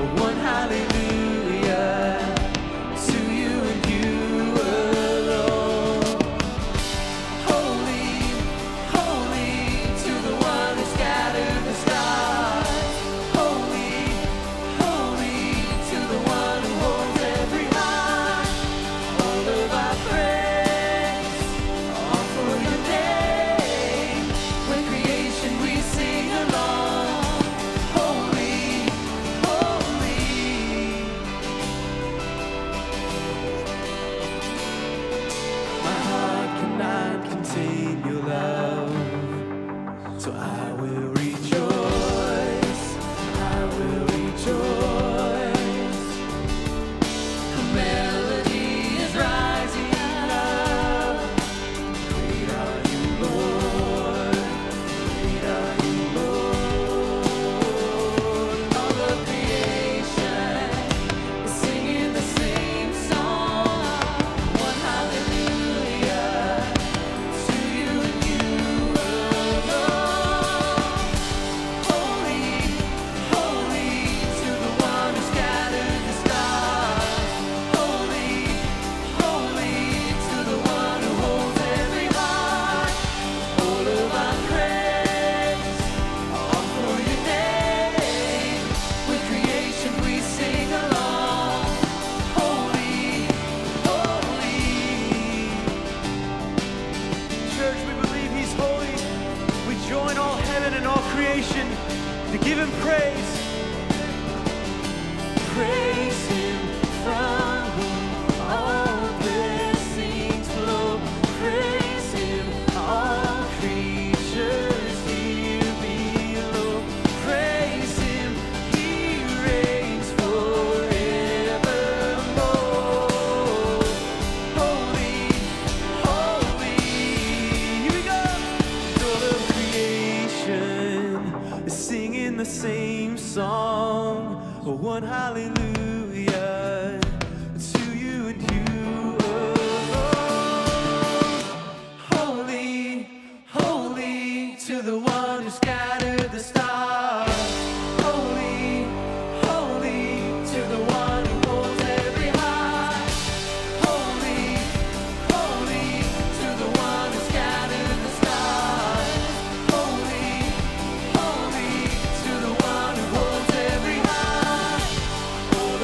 one hallelujah to you and you alone. Holy, holy to the one who scattered the stars. Holy, holy to the one who holds every heart. All of our praise, all for your name. With creation we sing along. Holy, holy. My heart cannot contain your love, so I will rejoice. I will rejoice. A melody is rising up. Great are you, Lord. Great are you, Lord. All of creation is singing the same song. One hallelujah to you and you alone. Holy, holy to the one who scattered the stars. Holy, holy to the one who holds every heart. All of our praise, all for your name. With creation we sing along. Holy, holy. Church, we believe he's holy. We join all heaven and all creation to give him praise. Praise him from whom all blessings flow. Praise him, all creatures here below. Praise him, he reigns forevermore. Holy, holy. Here we go. All of creation is singing the same song. One hallelujah to you and you alone. Holy, holy to the one who scattered the stars. Holy, holy to the one who holds every heart. Holy, holy to the one who scattered the stars. Holy, holy to the one who holds every heart. All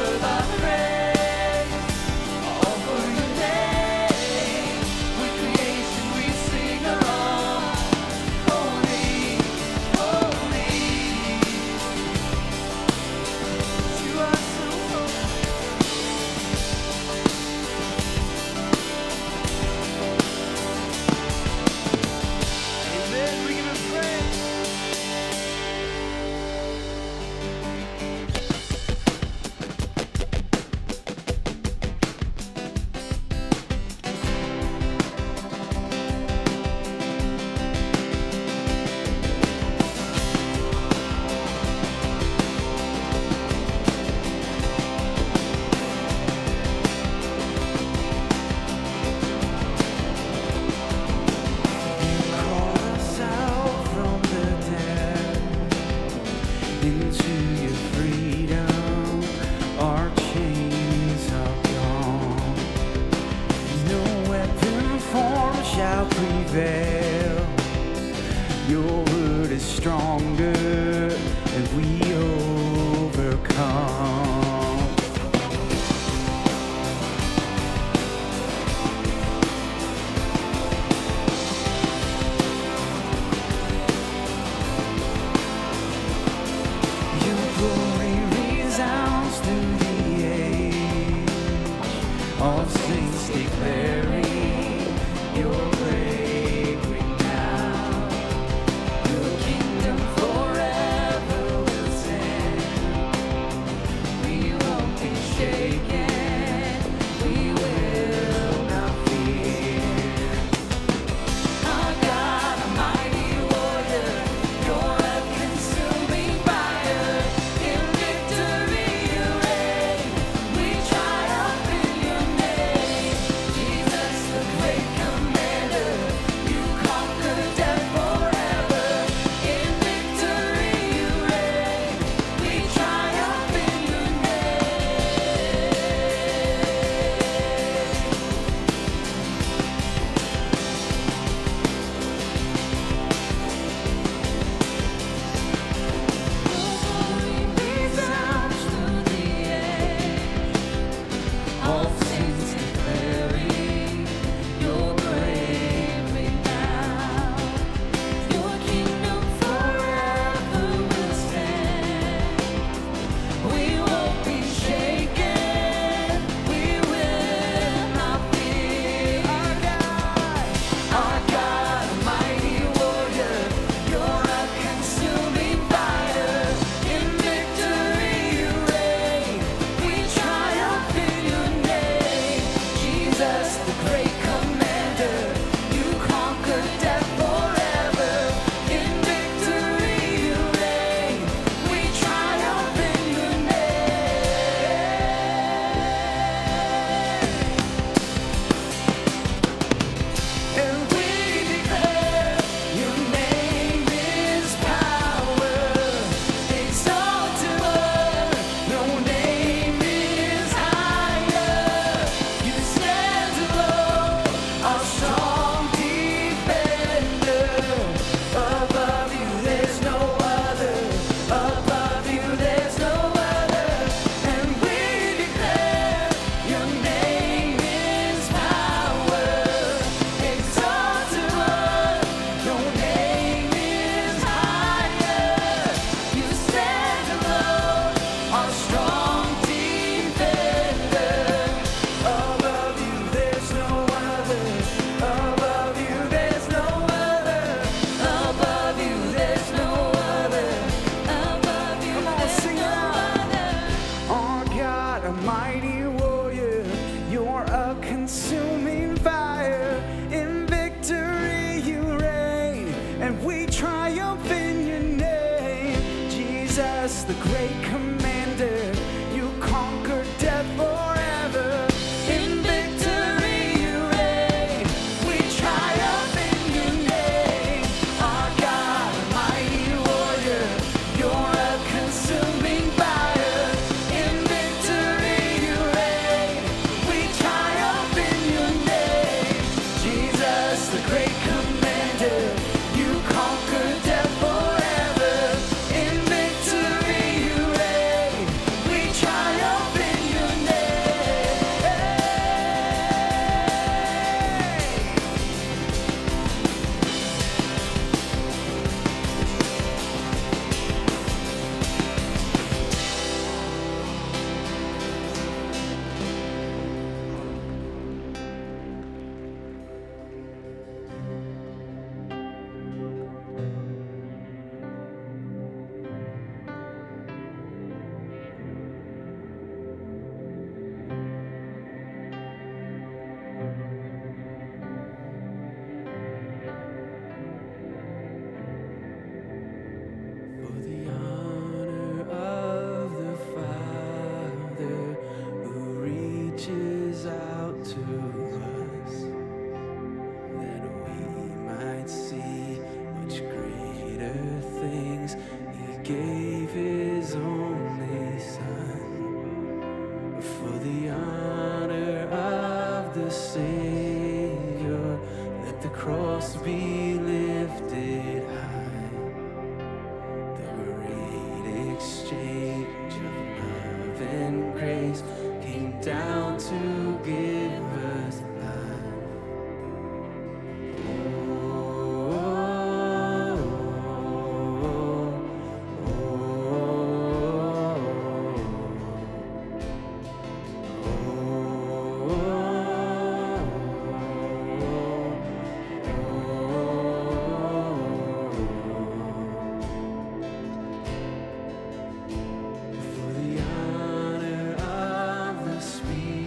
commander. You conquered death forever. In victory you reign. We triumph in your name. Our God, a mighty warrior. You're a consuming fire. In victory you reign. We triumph in your name. Jesus, the great commander. You conquered death forever. In victory you reign. We triumph in your name. For the honor of the Father who reaches out to us, that we might see much greater things. He gave his only Son. For the honor of the Savior, let the cross be lifted high. The great exchange of love and grace came down to give us life. For the honor of the Spirit,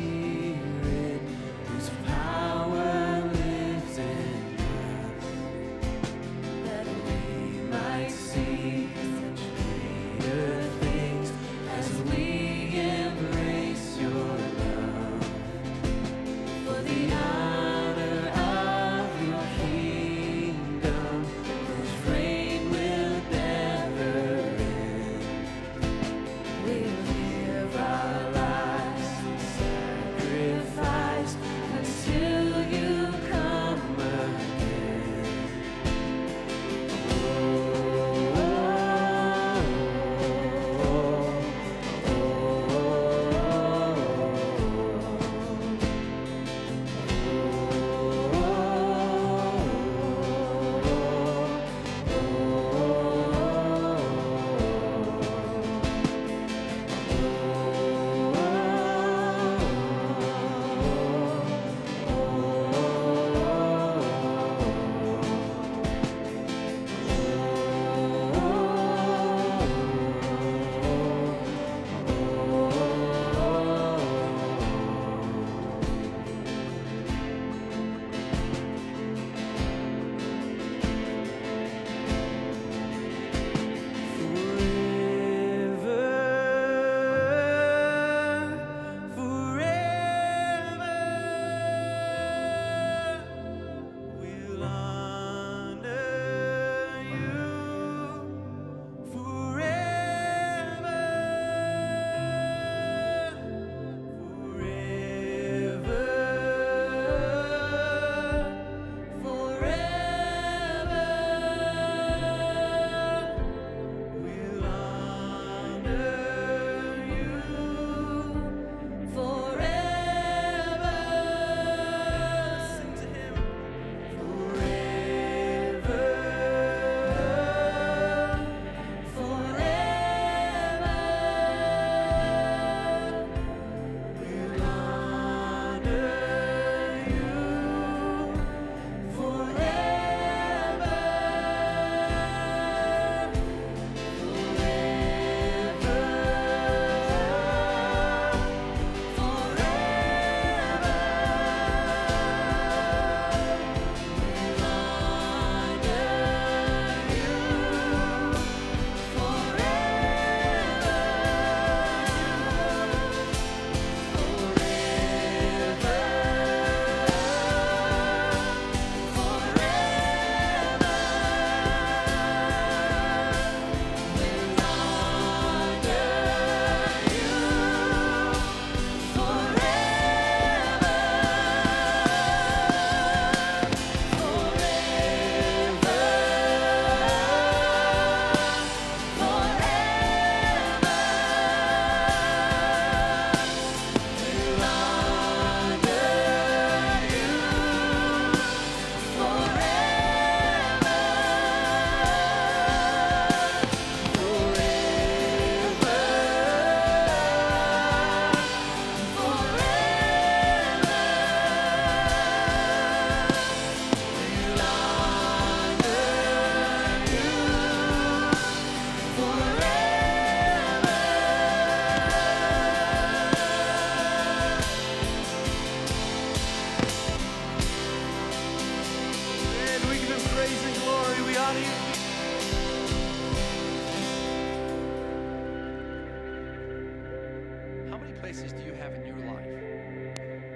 spaces do you have in your life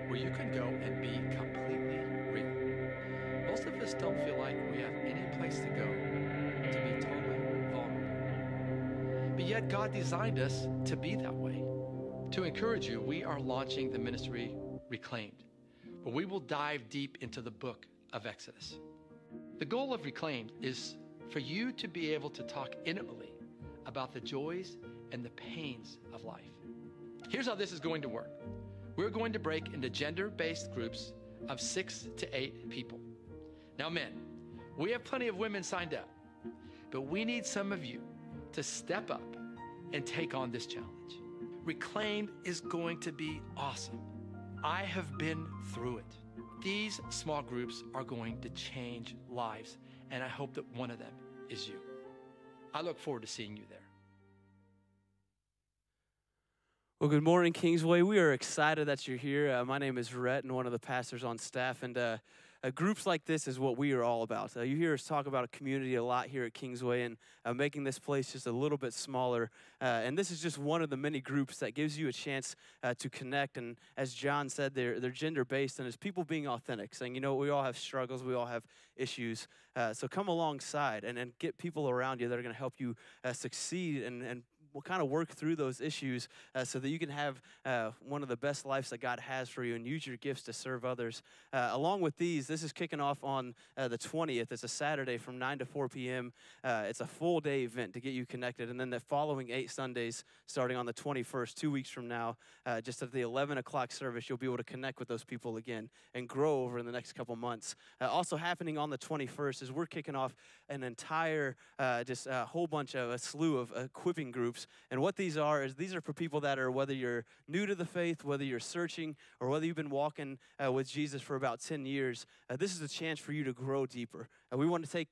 where you can go and be completely real? Most of us don't feel like we have any place to go to be totally vulnerable. But yet God designed us to be that way. To encourage you, we are launching the ministry Reclaimed, where we will dive deep into the book of Exodus. The goal of Reclaimed is for you to be able to talk intimately about the joys and the pains of life. Here's how this is going to work. We're going to break into gender-based groups of 6 to 8 people. Now, men, we have plenty of women signed up, but we need some of you to step up and take on this challenge. Reclaimed is going to be awesome. I have been through it. These small groups are going to change lives, and I hope that one of them is you. I look forward to seeing you there. Well, good morning, Kingsway. We are excited that you're here. My name is Rhett, and one of the pastors on staff, and groups like this is what we are all about. You hear us talk about a community a lot here at Kingsway, and making this place just a little bit smaller. And this is just one of the many groups that gives you a chance to connect. And as John said, they're gender-based, and it's people being authentic, saying, you know, we all have struggles, we all have issues. So come alongside and get people around you that are going to help you succeed and we'll kind of work through those issues so that you can have one of the best lives that God has for you and use your gifts to serve others. Along with these, this is kicking off on the 20th. It's a Saturday from 9 to 4 p.m. It's a full-day event to get you connected. And then the following 8 Sundays, starting on the 21st, 2 weeks from now, just at the 11 o'clock service, you'll be able to connect with those people again and grow over in the next couple months. Also happening on the 21st is we're kicking off an entire, just a whole bunch of, a slew of equipping groups. And what these are is these are for people that are, whether you're new to the faith, whether you're searching, or whether you've been walking with Jesus for about 10 years, this is a chance for you to grow deeper. We want to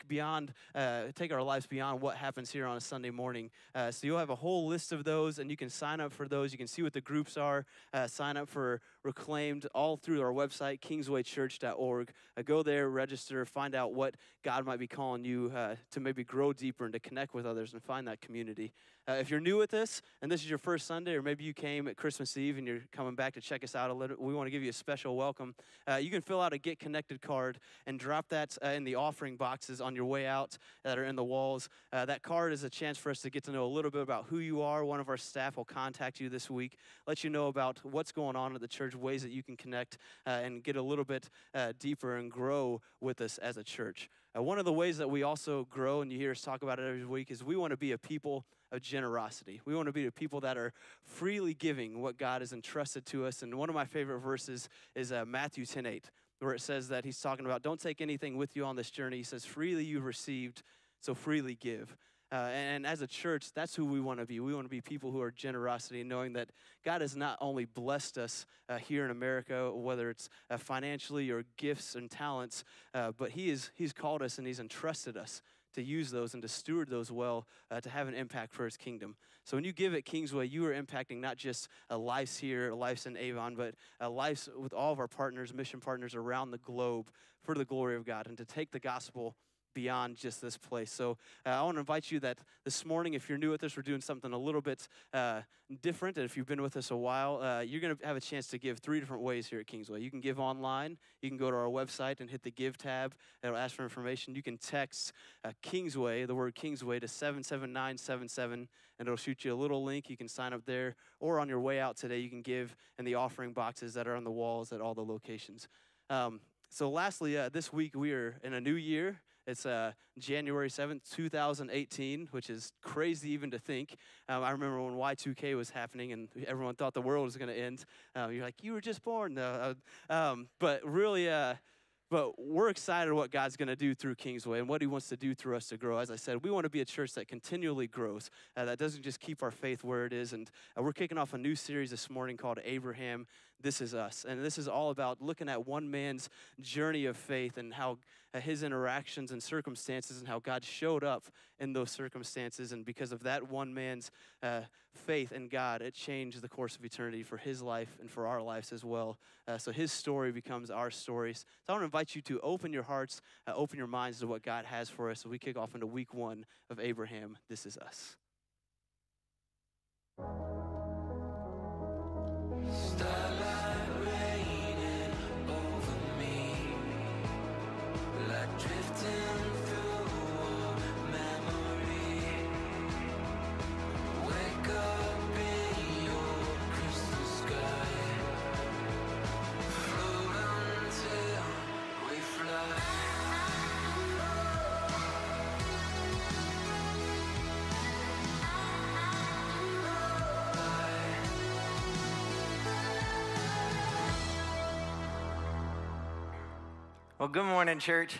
take our lives beyond what happens here on a Sunday morning. So you'll have a whole list of those, and you can sign up for those. You can see what the groups are. Sign up for Reclaimed all through our website, kingswaychurch.org. Go there, register, find out what God might be calling you to maybe grow deeper and to connect with others and find that community. If you're new with this, and this is your first Sunday, or maybe you came at Christmas Eve and you're coming back to check us out a little, we want to give you a special welcome. You can fill out a Get Connected card and drop that in the offering boxes on your way out that are in the walls. That card is a chance for us to get to know a little bit about who you are. One of our staff will contact you this week, let you know about what's going on at the church, ways that you can connect and get a little bit deeper and grow with us as a church. One of the ways that we also grow, and you hear us talk about it every week, is we want to be a people of generosity. We want to be the people that are freely giving what God has entrusted to us. And one of my favorite verses is Matthew 10:8, where it says that he's talking about, don't take anything with you on this journey. He says, freely you've received, so freely give. And as a church, that's who we want to be. We want to be people who are generosity, knowing that God has not only blessed us here in America, whether it's financially or gifts and talents, but He's called us and He's entrusted us to use those and to steward those well, to have an impact for His kingdom. So when you give at Kingsway, you are impacting not just lives here, lives in Avon, but lives with all of our partners, mission partners around the globe for the glory of God, and to take the gospel beyond just this place. So I want to invite you that this morning, if you're new with us, we're doing something a little bit different. And if you've been with us a while, you're going to have a chance to give 3 different ways here at Kingsway. You can give online. You can go to our website and hit the Give tab. It'll ask for information. You can text Kingsway, the word Kingsway, to 77977, and it'll shoot you a little link. You can sign up there. Or on your way out today, you can give in the offering boxes that are on the walls at all the locations. So lastly, this week we are in a new year. It's January 7th, 2018, which is crazy even to think. I remember when Y2K was happening and everyone thought the world was going to end. You're like, you were just born. But really, but we're excited what God's going to do through Kingsway and what He wants to do through us to grow. As I said, we want to be a church that continually grows, that doesn't just keep our faith where it is. And we're kicking off a new series this morning called Abraham, This Is Us. And this is all about looking at one man's journey of faith and how his interactions and circumstances and how God showed up in those circumstances. And because of that one man's faith in God, it changed the course of eternity for his life and for our lives as well. So his story becomes our stories. So I want to invite you to open your hearts, open your minds to what God has for us as we kick off into week 1 of Abraham, This Is Us. Well, good morning, church.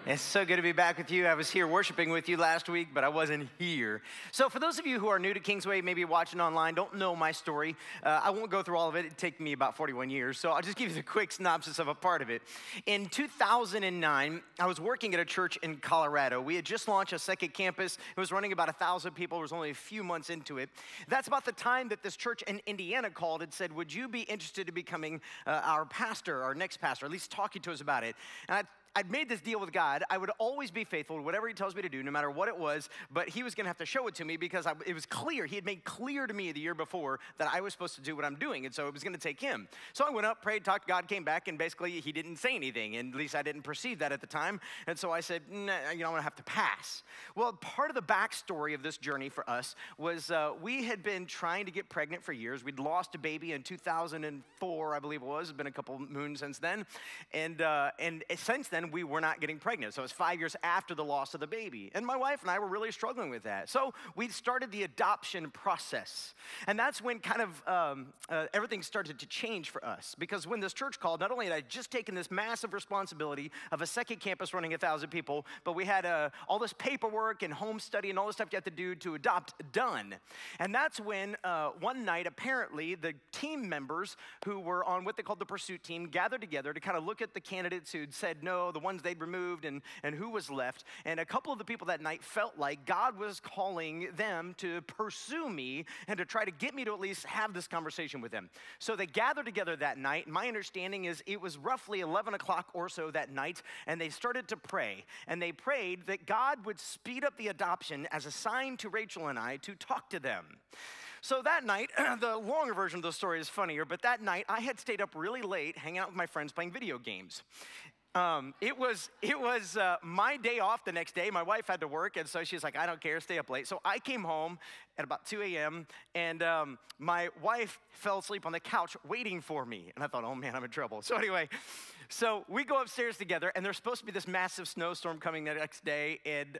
It's so good to be back with you. I was here worshiping with you last week, but I wasn't here. So for those of you who are new to Kingsway, maybe watching online, don't know my story, I won't go through all of it. It'd take me about 41 years, so I'll just give you the quick synopsis of a part of it. In 2009, I was working at a church in Colorado. We had just launched a second campus. It was running about 1,000 people. It was only a few months into it. That's about the time that this church in Indiana called and said, would you be interested in becoming our pastor, our next pastor, at least talking to us about it? And I'd made this deal with God. I would always be faithful to whatever he tells me to do, no matter what it was, but he was going to have to show it to me because it was clear. He had made clear to me the year before that I was supposed to do what I'm doing, and so it was going to take him. So I went up, prayed, talked to God, came back, and basically he didn't say anything, and at least I didn't perceive that at the time, and so I said, nah, I'm going to have to pass. Well, part of the backstory of this journey for us was we had been trying to get pregnant for years. We'd lost a baby in 2004, I believe it was. It's been a couple moons since then, and since then we were not getting pregnant. So it was 5 years after the loss of the baby. And my wife and I were really struggling with that. So we started the adoption process. And that's when kind of everything started to change for us. Because when this church called, not only had I just taken this massive responsibility of a second campus running 1,000 people, but we had all this paperwork and home study and all this stuff you have to do to adopt done. And that's when one night, apparently, the team members who were on what they called the pursuit team gathered together to kind of look at the candidates who'd said no, the ones they'd removed, and who was left. And a couple of the people that night felt like God was calling them to pursue me and to try to get me to at least have this conversation with them. So they gathered together that night. My understanding is it was roughly 11 o'clock or so that night, and they started to pray. And they prayed that God would speed up the adoption as a sign to Rachel and I to talk to them. So that night, the longer version of the story is funnier, but that night I had stayed up really late hanging out with my friends playing video games. It was my day off the next day. My wife had to work, and so she's like, I don't care, stay up late. So I came home at about 2 a.m., and my wife fell asleep on the couch waiting for me. And I thought, oh man, I'm in trouble. So anyway, so we go upstairs together, and there's supposed to be this massive snowstorm coming the next day, and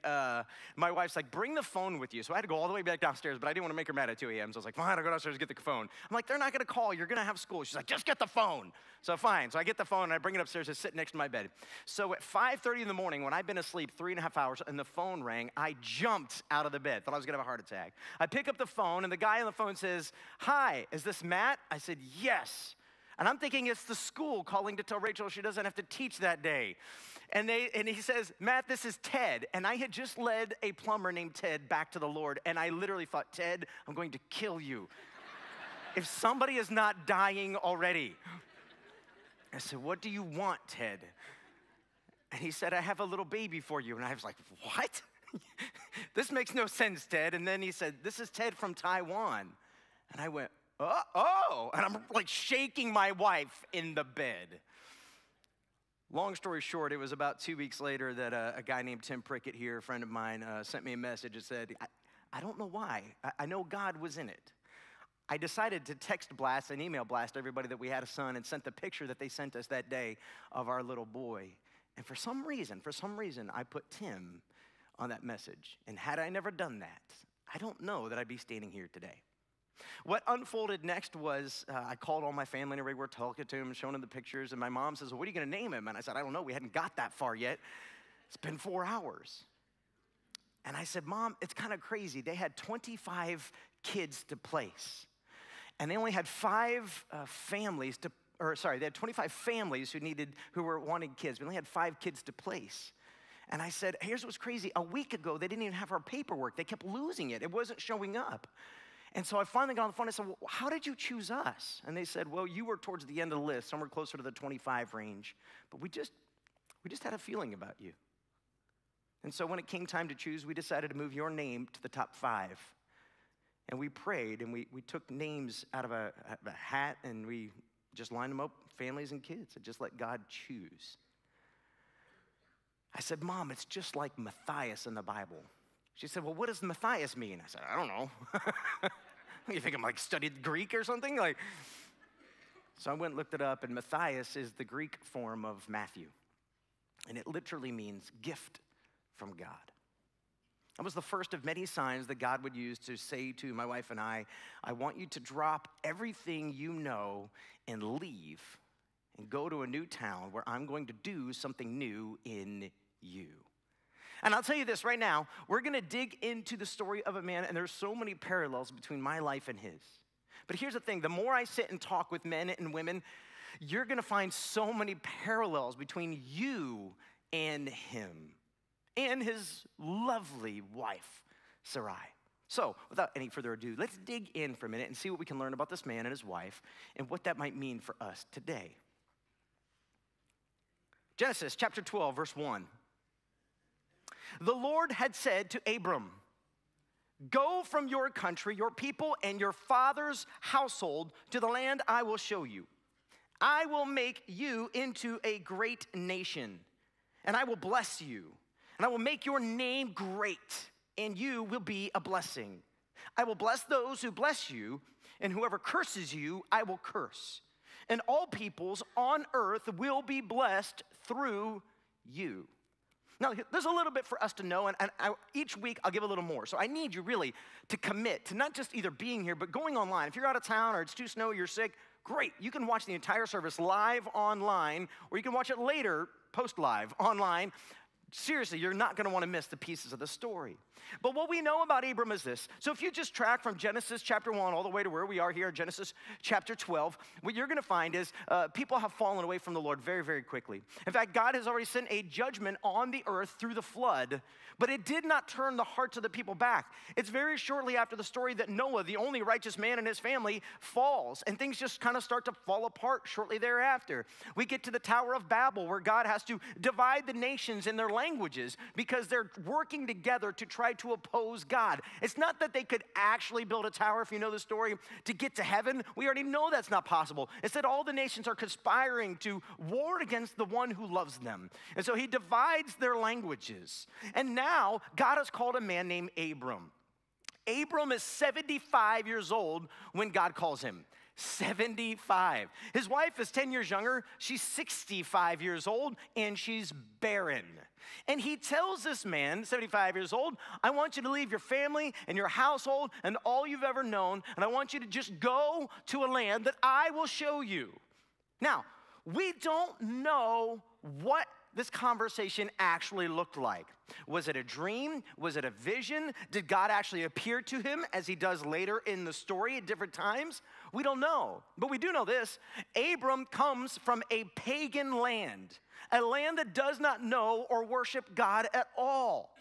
my wife's like, bring the phone with you. So I had to go all the way back downstairs, but I didn't want to make her mad at 2 a.m., so I was like, fine, I'll go downstairs and get the phone. I'm like, they're not going to call. You're going to have school. She's like, just get the phone. So fine. So I get the phone, and I bring it upstairs. It's sitting next to my bed. So at 5:30 in the morning, when I'd been asleep 3.5 hours, and the phone rang, I jumped out of the bed. Thought I was going to have a heart attack. I pick up the phone, and the guy on the phone says, hi, is this Matt? I said, yes. And I'm thinking it's the school calling to tell Rachel she doesn't have to teach that day. And he says, Matt, this is Ted. And I had just led a plumber named Ted back to the Lord. And I literally thought, Ted, I'm going to kill you if somebody is not dying already. I said, what do you want, Ted? And he said, I have a little baby for you. And I was like, what? This makes no sense, Ted. And then he said, this is Ted from Taiwan. And I went, oh, and I'm like shaking my wife in the bed. Long story short, it was about 2 weeks later that a guy named Tim Prickett here, a friend of mine, sent me a message and said, I don't know why. I know God was in it. I decided to text blast and email blast everybody that we had a son and sent the picture that they sent us that day of our little boy. And for some reason, I put Tim on that message. And had I never done that, I don't know that I'd be standing here today. What unfolded next was I called all my family and we were talking to him, showing him the pictures, and my mom says, well, what are you going to name him? And I said, I don't know. We hadn't got that far yet. It's been 4 hours. And I said, Mom, it's kind of crazy. They had 25 kids to place. And they only had 5 families they had 25 families who were wanting kids. We only had 5 kids to place. And I said, here's what's crazy. A week ago, they didn't even have our paperwork. They kept losing it. It wasn't showing up. And so I finally got on the phone and I said, well, how did you choose us? And they said, well, you were towards the end of the list, somewhere closer to the 25 range. But we just had a feeling about you. And so when it came time to choose, we decided to move your name to the top 5. And we prayed, and we took names out of a hat, and we just lined them up, families and kids, and just let God choose. I said, Mom, it's just like Matthias in the Bible. She said, well, what does Matthias mean? I said, I don't know. You think I'm like studied Greek or something? So I went and looked it up, and Matthias is the Greek form of Matthew. And it literally means gift from God. That was the first of many signs that God would use to say to my wife and I want you to drop everything you know and leave and go to a new town where I'm going to do something new in you. And I'll tell you this right now, we're going to dig into the story of a man, and there's so many parallels between my life and his. But here's the thing, the more I sit and talk with men and women, you're going to find so many parallels between you and him and his lovely wife, Sarai. So, without any further ado, let's dig in for a minute and see what we can learn about this man and his wife and what that might mean for us today. Genesis chapter 12, verse 1. The Lord had said to Abram, "Go from your country, your people, and your father's household to the land I will show you. I will make you into a great nation, and I will bless you, and I will make your name great, and you will be a blessing. I will bless those who bless you, and whoever curses you, I will curse. And all peoples on earth will be blessed through you." Now, there's a little bit for us to know, and each week I'll give a little more. So I need you really to commit to not just either being here, but going online. If you're out of town or it's too snowy, you're sick, great. You can watch the entire service live online, or you can watch it later, post-live, online. Seriously, you're not going to want to miss the pieces of the story. But what we know about Abram is this. So if you just track from Genesis chapter 1 all the way to where we are here, Genesis chapter 12, what you're going to find is people have fallen away from the Lord very, very quickly. In fact, God has already sent a judgment on the earth through the flood, but it did not turn the hearts of the people back. It's very shortly after the story that Noah, the only righteous man in his family, falls, and things just kind of start to fall apart shortly thereafter. We get to the Tower of Babel, where God has to divide the nations in their languages because they're working together to try to oppose God. It's not that they could actually build a tower, if you know the story, to get to heaven. We already know that's not possible. It's that all the nations are conspiring to war against the one who loves them. And so he divides their languages. And now God has called a man named Abram. Abram is 75 years old when God calls him. 75. His wife is 10 years younger. She's 65 years old, and she's barren. And he tells this man, 75 years old, I want you to leave your family and your household and all you've ever known, and I want you to just go to a land that I will show you. Now, we don't know what this conversation actually looked like. Was it a dream? Was it a vision? Did God actually appear to him as he does later in the story at different times? We don't know. But we do know this. Abram comes from a pagan land, a land that does not know or worship God at all.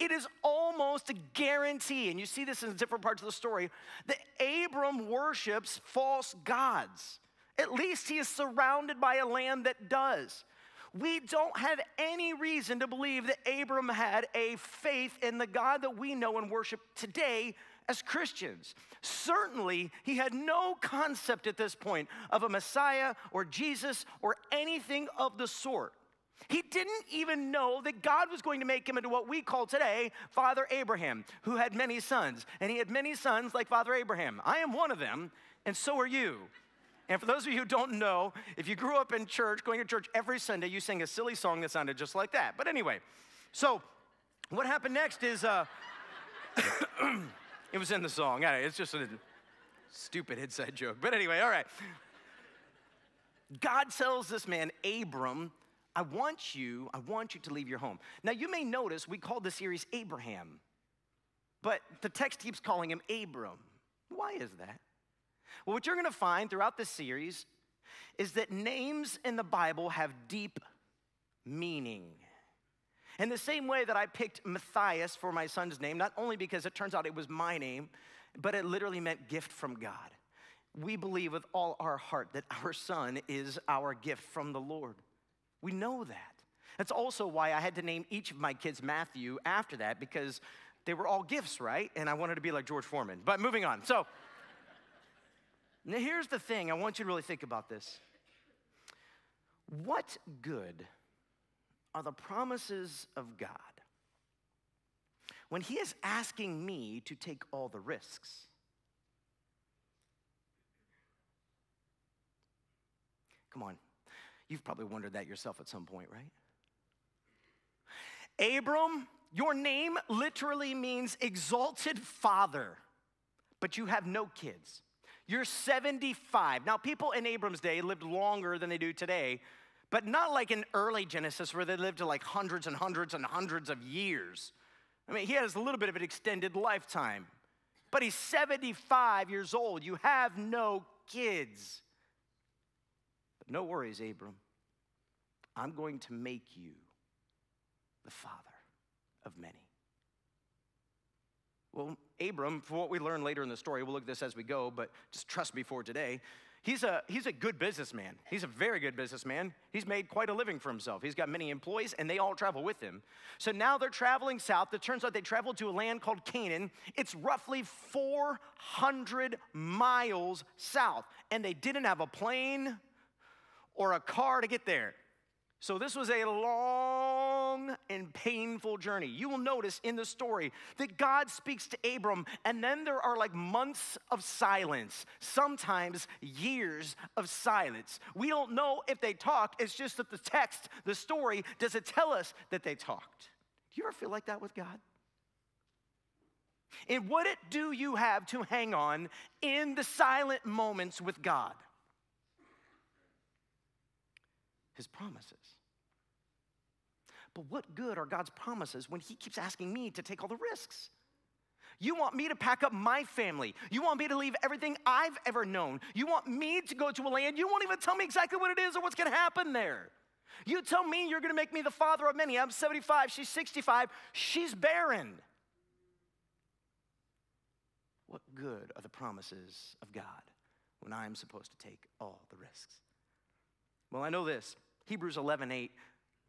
It is almost a guarantee, and you see this in different parts of the story, that Abram worships false gods. At least he is surrounded by a land that does. We don't have any reason to believe that Abram had a faith in the God that we know and worship today as Christians. Certainly, he had no concept at this point of a Messiah or Jesus or anything of the sort. He didn't even know that God was going to make him into what we call today Father Abraham, who had many sons. And he had many sons like Father Abraham. I am one of them, and so are you. And for those of you who don't know, if you grew up in church, going to church every Sunday, you sang a silly song that sounded just like that. But anyway, so what happened next is, it was in the song. It's just a stupid inside joke. But anyway, all right. God tells this man, Abram, I want you to leave your home. Now, you may notice we called the series Abraham, but the text keeps calling him Abram. Why is that? Well, what you're going to find throughout this series is that names in the Bible have deep meaning. In the same way that I picked Matthias for my son's name, not only because it turns out it was my name, but it literally meant gift from God. We believe with all our heart that our son is our gift from the Lord. We know that. That's also why I had to name each of my kids Matthew after that, because they were all gifts, right? And I wanted to be like George Foreman. But moving on. So, now here's the thing. I want you to really think about this. What good are the promises of God when he is asking me to take all the risks? Come on. You've probably wondered that yourself at some point, right? Abram, your name literally means exalted father, but you have no kids. You're 75. Now, people in Abram's day lived longer than they do today, but not like in early Genesis where they lived to like hundreds and hundreds and hundreds of years. I mean, he has a little bit of an extended lifetime, but he's 75 years old. You have no kids. But no worries, Abram. I'm going to make you the father of many. Well, Abram, for what we learn later in the story, we'll look at this as we go, but just trust me for today. He's a good businessman. He's a very good businessman. He's made quite a living for himself. He's got many employees, and they all travel with him. So now they're traveling south. It turns out they traveled to a land called Canaan. It's roughly 400 miles south, and they didn't have a plane or a car to get there. So this was a long and painful journey. You will notice in the story that God speaks to Abram, and then there are like months of silence, sometimes years of silence. We don't know if they talked. It's just that the text, the story, doesn't tell us that they talked. Do you ever feel like that with God? And what do you have to hang on in the silent moments with God? His promises. But what good are God's promises when he keeps asking me to take all the risks? You want me to pack up my family. You want me to leave everything I've ever known. You want me to go to a land. You won't even tell me exactly what it is or what's going to happen there. You tell me you're going to make me the father of many. I'm 75. She's 65. She's barren. What good are the promises of God when I'm supposed to take all the risks? Well, I know this. Hebrews 11:8,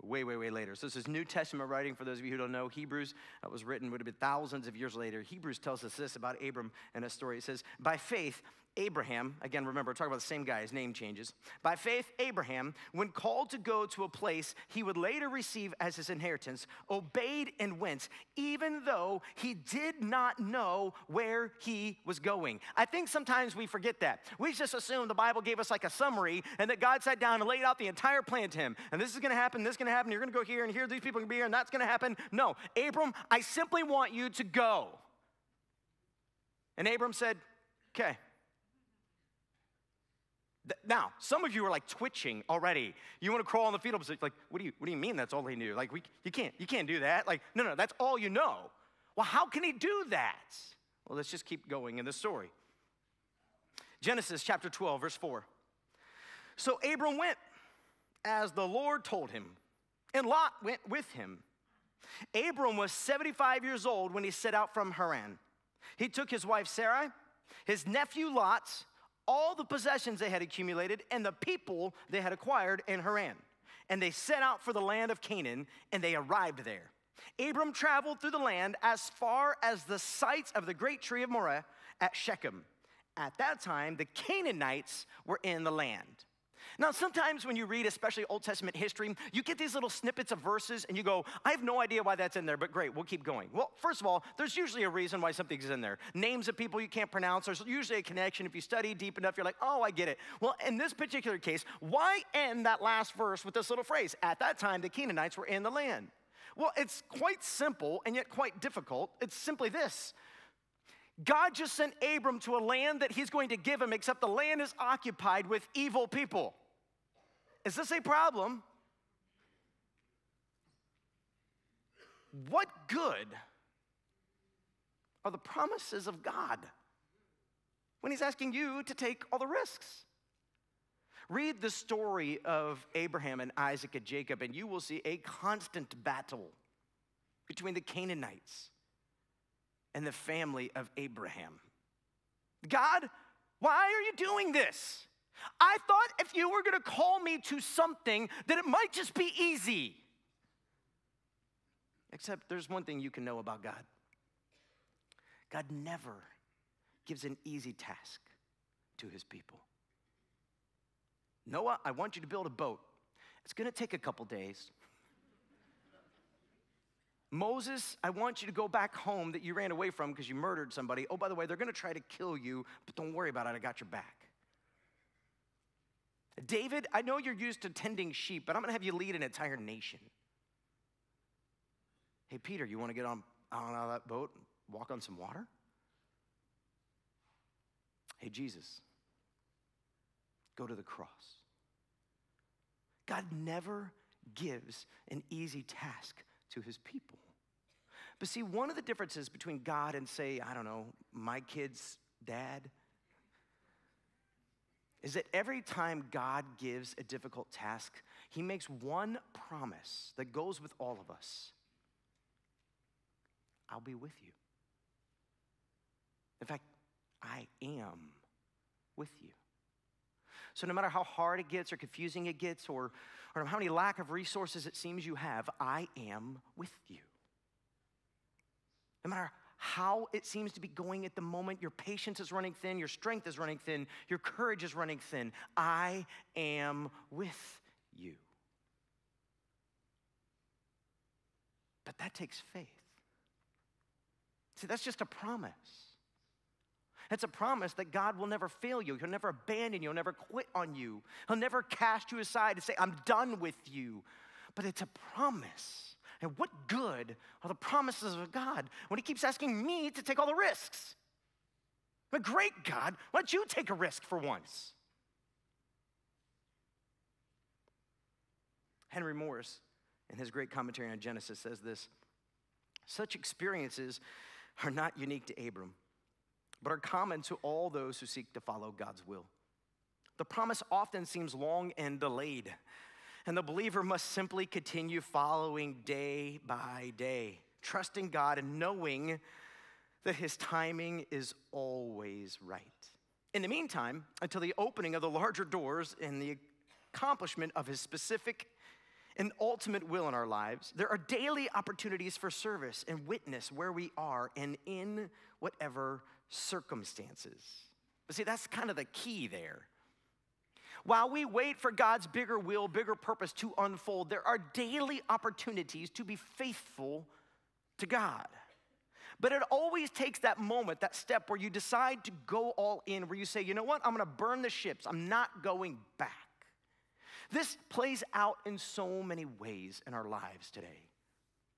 way later. So this is New Testament writing for those of you who don't know. Hebrews was written, would have been thousands of years later. Hebrews tells us this about Abram and his story. It says, by faith, Abraham, again, remember, we're talking about the same guy, his name changes. By faith, Abraham, when called to go to a place he would later receive as his inheritance, obeyed and went, even though he did not know where he was going. I think sometimes we forget that. We just assume the Bible gave us like a summary and that God sat down and laid out the entire plan to him. And this is going to happen, this is going to happen, you're going to go here, and here these people are going to be here, and that's going to happen. No, Abram, I simply want you to go. And Abram said, okay. Now, some of you are like twitching already. You want to crawl on the fetal position. Like, what do you mean that's all he knew? Like, you can't do that. Like, no, that's all you know. Well, how can he do that? Well, let's just keep going in the story. Genesis chapter 12, verse 4. So Abram went as the Lord told him, and Lot went with him. Abram was 75 years old when he set out from Haran. He took his wife Sarai, his nephew Lot, all the possessions they had accumulated, and the people they had acquired in Haran. And they set out for the land of Canaan, and they arrived there. Abram traveled through the land as far as the site of the great tree of Moreh at Shechem. At that time, the Canaanites were in the land. Now, sometimes when you read, especially Old Testament history, you get these little snippets of verses, and you go, I have no idea why that's in there, but great, we'll keep going. Well, first of all, there's usually a reason why something's in there. Names of people you can't pronounce, there's usually a connection. If you study deep enough, you're like, oh, I get it. Well, in this particular case, why end that last verse with this little phrase? At that time, the Canaanites were in the land. Well, it's quite simple and yet quite difficult. It's simply this. God just sent Abram to a land that he's going to give him, except the land is occupied with evil people. Is this a problem? What good are the promises of God when he's asking you to take all the risks? Read the story of Abraham and Isaac and Jacob, and you will see a constant battle between the Canaanites and the family of Abraham. God, why are you doing this? I thought if you were going to call me to something, that it might just be easy. Except there's one thing you can know about God. God never gives an easy task to his people. Noah, I want you to build a boat. It's going to take a couple days. Moses, I want you to go back home that you ran away from because you murdered somebody. Oh, by the way, they're going to try to kill you, but don't worry about it. I got your back. David, I know you're used to tending sheep, but I'm going to have you lead an entire nation. Hey, Peter, you want to get on out of that boat and walk on some water? Hey, Jesus, go to the cross. God never gives an easy task to his people. But see, one of the differences between God and, say, I don't know, my kid's dad, is that every time God gives a difficult task, he makes one promise that goes with all of us. I'll be with you. In fact, I am with you. So no matter how hard it gets or confusing it gets or how many lack of resources it seems you have, I am with you. No matter how it seems to be going at the moment, your patience is running thin, your strength is running thin, your courage is running thin, I am with you. But that takes faith. See, that's just a promise. It's a promise that God will never fail you. He'll never abandon you. He'll never quit on you. He'll never cast you aside and say, I'm done with you. But it's a promise. And what good are the promises of God when he keeps asking me to take all the risks? But great God, why don't you take a risk for once? Henry Morris, in his great commentary on Genesis, says this: such experiences are not unique to Abram, but are common to all those who seek to follow God's will. The promise often seems long and delayed, and the believer must simply continue following day by day, trusting God and knowing that his timing is always right. In the meantime, until the opening of the larger doors and the accomplishment of his specific and ultimate will in our lives, there are daily opportunities for service and witness where we are and in whatever circumstances. But see, that's kind of the key there. While we wait for God's bigger will, bigger purpose to unfold, there are daily opportunities to be faithful to God. But it always takes that moment, that step where you decide to go all in, where you say, you know what, I'm gonna burn the ships. I'm not going back. This plays out in so many ways in our lives today.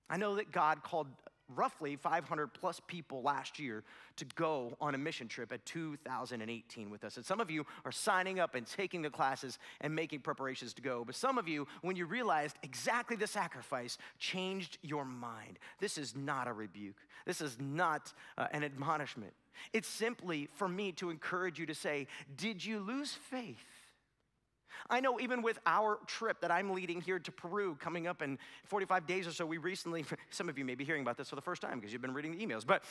I know that God called roughly 500 plus people last year to go on a mission trip at 2018 with us. And some of you are signing up and taking the classes and making preparations to go. But some of you, when you realized exactly the sacrifice, changed your mind. This is not a rebuke. This is not an admonishment. It's simply for me to encourage you to say, did you lose faith? I know even with our trip that I'm leading here to Peru coming up in 45 days or so, we recently, some of you may be hearing about this for the first time because you've been reading the emails, but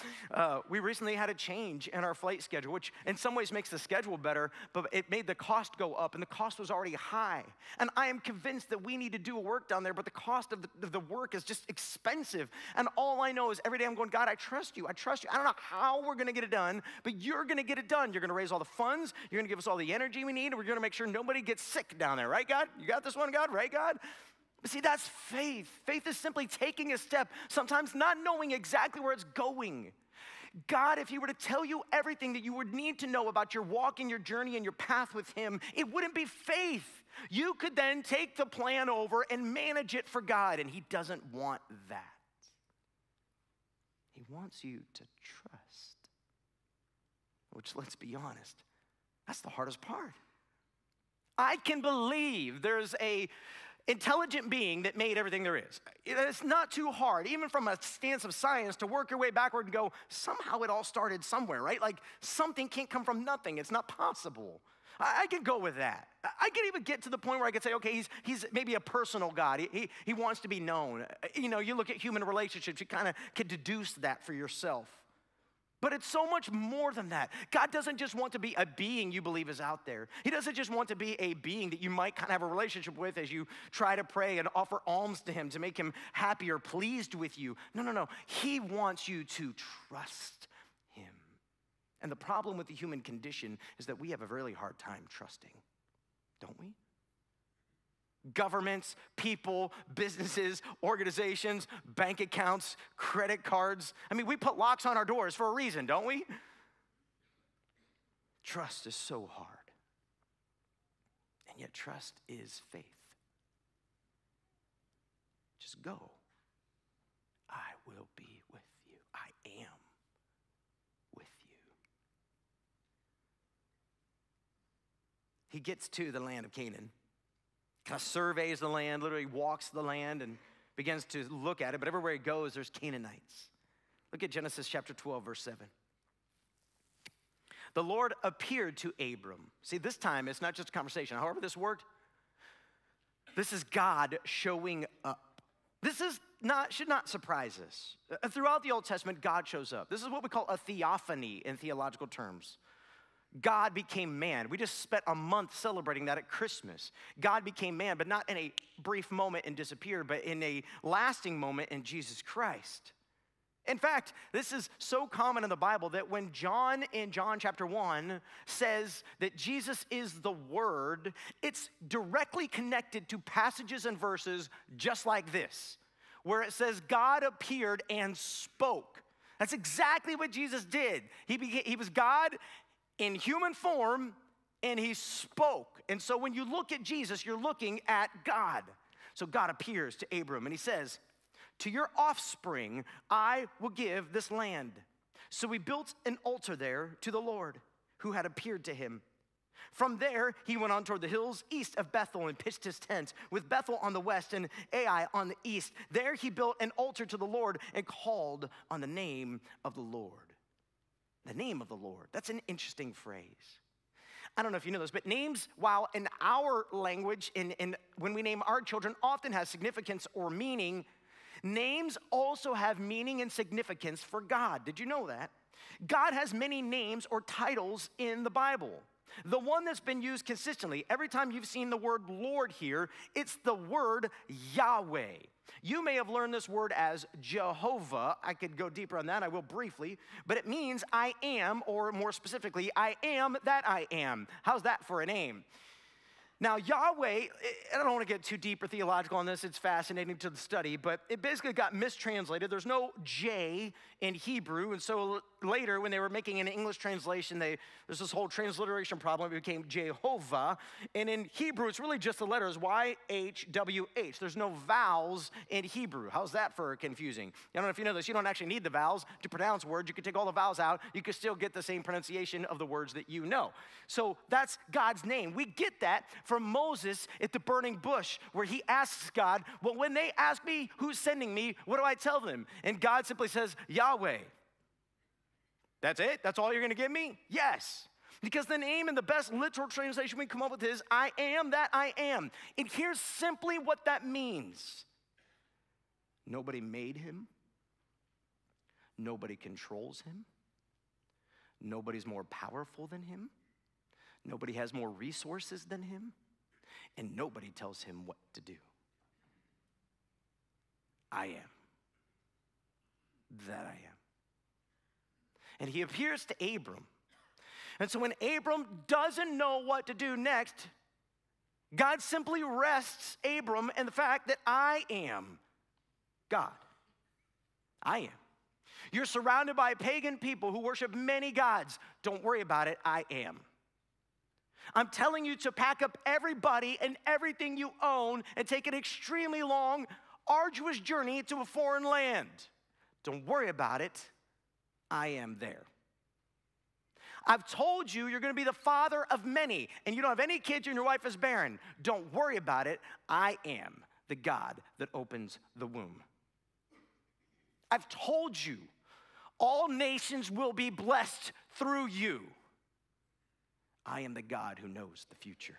we recently had a change in our flight schedule, which in some ways makes the schedule better, but it made the cost go up, and the cost was already high. And I am convinced that we need to do a work down there, but the cost of the work is just expensive. And all I know is every day I'm going, God, I trust you. I trust you. I don't know how we're going to get it done, but you're going to get it done. You're going to raise all the funds. You're going to give us all the energy we need, and we're going to make sure nobody gets sick down there, right, God? You got this one, God, right, God? But see, that's faith. Faith is simply taking a step, sometimes not knowing exactly where it's going. God, if he were to tell you everything that you would need to know about your walk and your journey and your path with him, it wouldn't be faith. You could then take the plan over and manage it for God, and he doesn't want that. He wants you to trust, which, let's be honest, that's the hardest part. I can believe there's a intelligent being that made everything there is. It's not too hard, even from a stance of science, to work your way backward and go, somehow it all started somewhere, right? Like something can't come from nothing. It's not possible. I can go with that. I can even get to the point where I could say, okay, he's maybe a personal God. He wants to be known. You know, you look at human relationships, you kind of can deduce that for yourself. But it's so much more than that. God doesn't just want to be a being you believe is out there. He doesn't just want to be a being that you might kind of have a relationship with as you try to pray and offer alms to him to make him happy or pleased with you. No. He wants you to trust him. And the problem with the human condition is that we have a really hard time trusting, don't we? Governments, people, businesses, organizations, bank accounts, credit cards. I mean, we put locks on our doors for a reason, don't we? Trust is so hard. And yet trust is faith. Just go. I will be with you. I am with you. he gets to the land of Canaan, kind of surveys the land, literally walks the land and begins to look at it. But everywhere he goes, there's Canaanites. Look at Genesis chapter 12, verse 7. The Lord appeared to Abram. See, this time it's not just a conversation. However this worked, this is God showing up. This should not surprise us. Throughout the Old Testament, God shows up. This is what we call a theophany in theological terms. God became man. We just spent a month celebrating that at Christmas. God became man, but not in a brief moment and disappeared, but in a lasting moment in Jesus Christ. In fact, this is so common in the Bible that when John in John chapter 1 says that Jesus is the Word, it's directly connected to passages and verses just like this, where it says God appeared and spoke. That's exactly what Jesus did. He was God in human form, and he spoke. And so when you look at Jesus, you're looking at God. So God appears to Abram, and he says, to your offspring, I will give this land. So he built an altar there to the Lord who had appeared to him. From there, he went on toward the hills east of Bethel and pitched his tent, with Bethel on the west and Ai on the east. There he built an altar to the Lord and called on the name of the Lord. The name of the Lord. That's an interesting phrase. I don't know if you know this, but names, while in our language, when we name our children, often has significance or meaning, names also have meaning and significance for God. Did you know that? God has many names or titles in the Bible. The one that's been used consistently, every time you've seen the word Lord here, it's the word Yahweh. You may have learned this word as Jehovah. I could go deeper on that, I will briefly, but it means I am, or more specifically, I am that I am. How's that for a name? Now, Yahweh, I don't want to get too deep or theological on this. It's fascinating to the study, but it basically got mistranslated. There's no J in Hebrew, and so later when they were making an English translation, there's this whole transliteration problem. It became Jehovah, and in Hebrew, it's really just the letters YHWH. There's no vowels in Hebrew. How's that for confusing? I don't know if you know this. You don't actually need the vowels to pronounce words. You can take all the vowels out. You can still get the same pronunciation of the words that you know. So that's God's name. We get that from Moses at the burning bush, where he asks God, well, when they ask me who's sending me, what do I tell them? And God simply says, Yahweh. That's it? That's all you're going to give me? Yes. Because the name in the best literal translation we come up with is, I am that I am. And here's simply what that means. Nobody made him. Nobody controls him. Nobody's more powerful than him. Nobody has more resources than him. And nobody tells him what to do. I am that I am. And he appears to Abram. And so when Abram doesn't know what to do next, God simply rests Abram in the fact that I am God. I am. You're surrounded by pagan people who worship many gods. Don't worry about it. I am. I'm telling you to pack up everybody and everything you own and take an extremely long, arduous journey to a foreign land. Don't worry about it. I am there. I've told you you're going to be the father of many, and you don't have any kids and your wife is barren. Don't worry about it. I am the God that opens the womb. I've told you all nations will be blessed through you. I am the God who knows the future.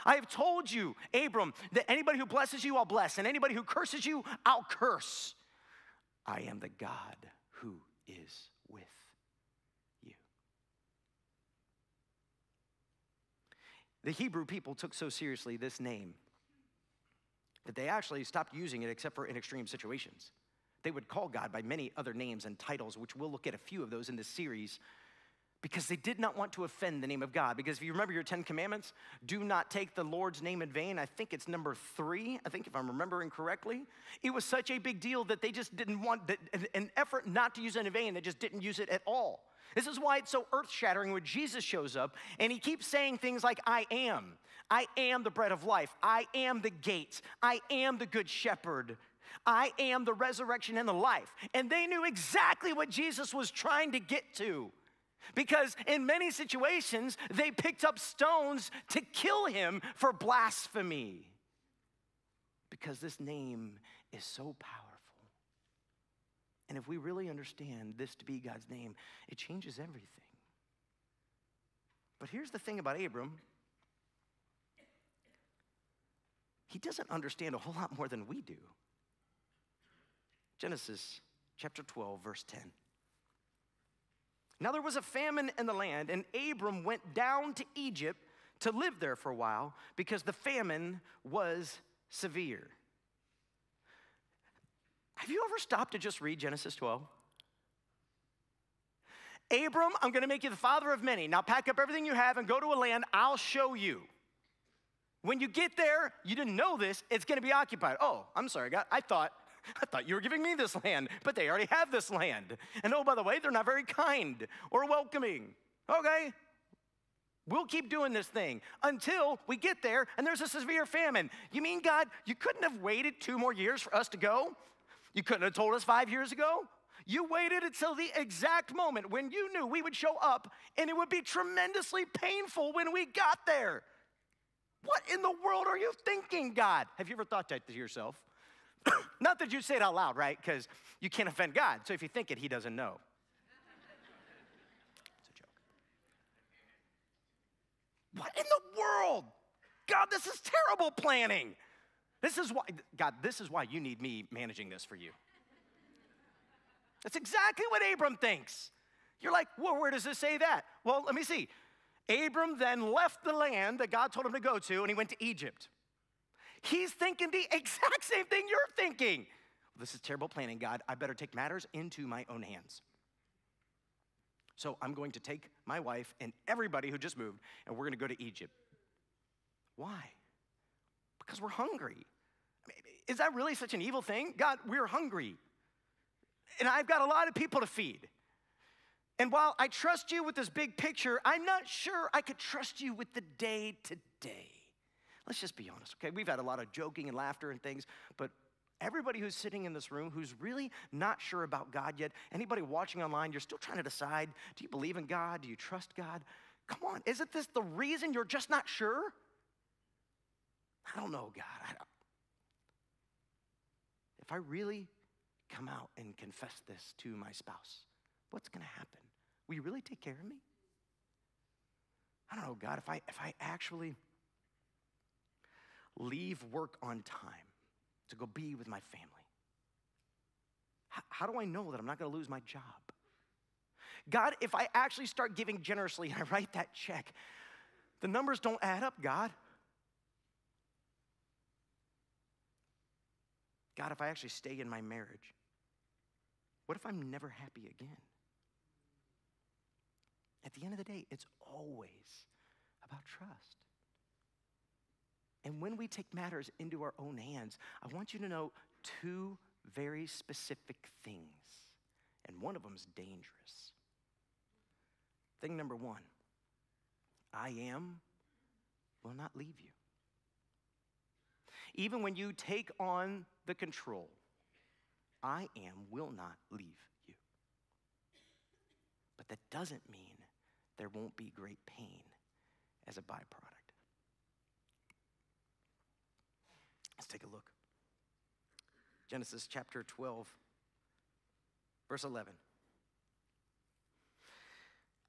I have told you, Abram, that anybody who blesses you, I'll bless, and anybody who curses you, I'll curse. I am the God who is with you. The Hebrew people took so seriously this name that they actually stopped using it except for in extreme situations. They would call God by many other names and titles, which we'll look at a few of those in this series, because they did not want to offend the name of God. Because if you remember your 10 commandments, do not take the Lord's name in vain. I think it's number 3, I think if I'm remembering correctly. It was such a big deal that they just didn't want, an effort not to use it in vain, they just didn't use it at all. This is why it's so earth-shattering when Jesus shows up and he keeps saying things like, I am the bread of life. I am the gate. I am the good shepherd. I am the resurrection and the life. And they knew exactly what Jesus was trying to get to. Because in many situations, they picked up stones to kill him for blasphemy. Because this name is so powerful. And if we really understand this to be God's name, it changes everything. But here's the thing about Abram. He doesn't understand a whole lot more than we do. Genesis chapter 12, verse 10. Now there was a famine in the land, and Abram went down to Egypt to live there for a while because the famine was severe. Have you ever stopped to just read Genesis 12? Abram, I'm going to make you the father of many. Now pack up everything you have and go to a land I'll show you. When you get there, you didn't know this, it's going to be occupied. Oh, I'm sorry, God. I thought you were giving me this land, but they already have this land. And oh, by the way, they're not very kind or welcoming. Okay, we'll keep doing this thing until we get there and there's a severe famine. You mean, God, you couldn't have waited 2 more years for us to go? You couldn't have told us 5 years ago? You waited until the exact moment when you knew we would show up and it would be tremendously painful when we got there. What in the world are you thinking, God? Have you ever thought that to yourself? Not that you say it out loud, right? Because you can't offend God. So if you think it, he doesn't know. It's a joke. What in the world? God, this is terrible planning. This is why, God, this is why you need me managing this for you. That's exactly what Abram thinks. You're like, well, where does this say that? Well, let me see. Abram then left the land that God told him to go to, and he went to Egypt. He's thinking the exact same thing you're thinking. Well, this is terrible planning, God. I better take matters into my own hands. So I'm going to take my wife and everybody who just moved, and we're going to go to Egypt. Why? Because we're hungry. I mean, is that really such an evil thing? God, we're hungry. And I've got a lot of people to feed. And while I trust you with this big picture, I'm not sure I could trust you with the day to day. Let's just be honest, okay? We've had a lot of joking and laughter and things, but everybody who's sitting in this room who's really not sure about God yet, anybody watching online, you're still trying to decide, do you believe in God? Do you trust God? Come on, isn't this the reason you're just not sure? I don't know, God. If I really come out and confess this to my spouse, what's going to happen? Will you really take care of me? I don't know, God, if I actually leave work on time to go be with my family, how do I know that I'm not going to lose my job? God, if I actually start giving generously and I write that check, the numbers don't add up, God. God, if I actually stay in my marriage, what if I'm never happy again? At the end of the day, it's always about trust. And when we take matters into our own hands, I want you to know 2 very specific things. And one of them is dangerous. Thing number 1, I am will not leave you. Even when you take on the control, I am will not leave you. But that doesn't mean there won't be great pain as a byproduct. Let's take a look. Genesis chapter 12, verse 11.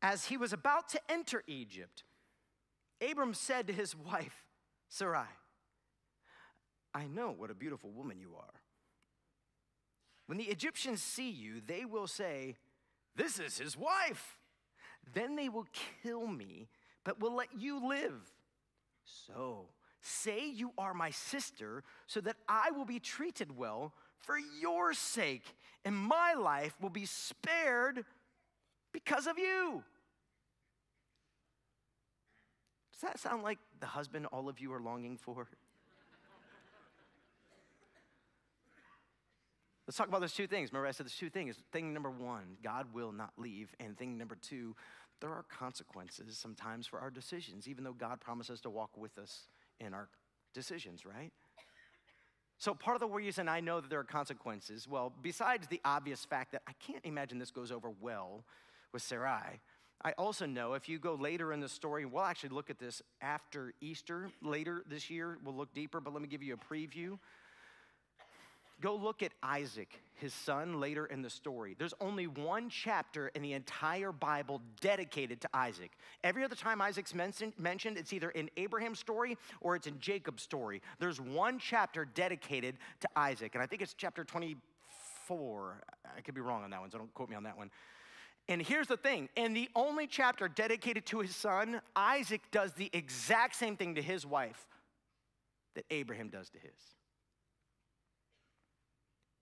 As he was about to enter Egypt, Abram said to his wife, Sarai, I know what a beautiful woman you are. When the Egyptians see you, they will say, this is his wife. Then they will kill me, but will let you live. So say you are my sister, so that I will be treated well for your sake, and my life will be spared because of you. Does that sound like the husband all of you are longing for? Let's talk about those 2 things. Remember I said there's 2 things. Thing number 1, God will not leave. And thing number 2, there are consequences sometimes for our decisions, even though God promises to walk with us in our decisions, right? So part of the reason I know that there are consequences, well, besides the obvious fact that I can't imagine this goes over well with Sarai, I also know if you go later in the story, we'll actually look at this after Easter, later this year, we'll look deeper, but let me give you a preview. Go look at Isaac, his son, later in the story. There's only one chapter in the entire Bible dedicated to Isaac. Every other time Isaac's mentioned, it's either in Abraham's story or it's in Jacob's story. There's one chapter dedicated to Isaac, and I think it's chapter 24. I could be wrong on that one, so don't quote me on that one. And here's the thing, in the only chapter dedicated to his son, Isaac does the exact same thing to his wife that Abraham does to his.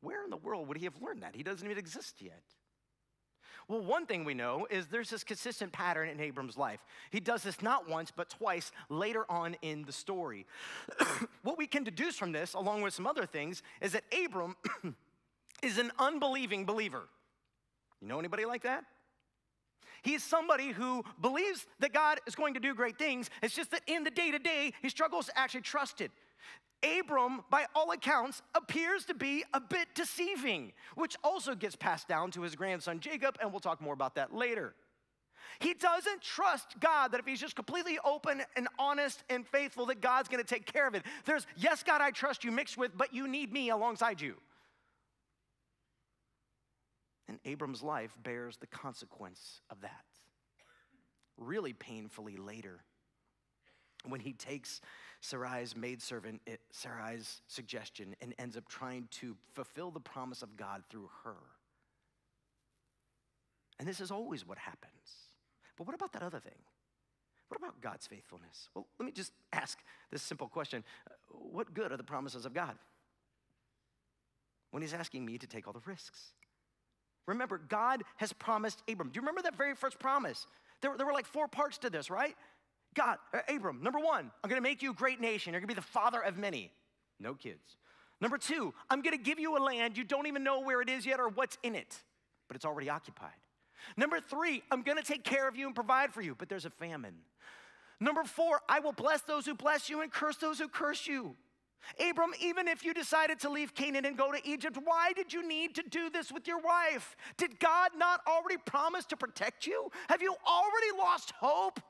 Where in the world would he have learned that? He doesn't even exist yet. Well, one thing we know is there's this consistent pattern in Abram's life. He does this not once, but twice later on in the story. What we can deduce from this, along with some other things, is that Abram is an unbelieving believer. You know anybody like that? He's somebody who believes that God is going to do great things. It's just that in the day-to-day, he struggles to actually trust it. Abram, by all accounts, appears to be a bit deceiving, which also gets passed down to his grandson Jacob, and we'll talk more about that later. He doesn't trust God that if he's just completely open and honest and faithful, that God's going to take care of it. There's, yes, God, I trust you mixed with, but you need me alongside you. And Abram's life bears the consequence of that. Really painfully later, when he takes Sarai's maidservant at Sarai's suggestion and ends up trying to fulfill the promise of God through her. And this is always what happens. But what about that other thing? What about God's faithfulness? Well, let me just ask this simple question. What good are the promises of God when he's asking me to take all the risks? Remember, God has promised Abram. Do you remember that very first promise? There were like 4 parts to this, right? God, Abram, number 1, I'm going to make you a great nation. You're going to be the father of many. No kids. Number 2, I'm going to give you a land. You don't even know where it is yet or what's in it, but it's already occupied. Number 3, I'm going to take care of you and provide for you, but there's a famine. Number 4, I will bless those who bless you and curse those who curse you. Abram, even if you decided to leave Canaan and go to Egypt, why did you need to do this with your wife? Did God not already promise to protect you? Have you already lost hope?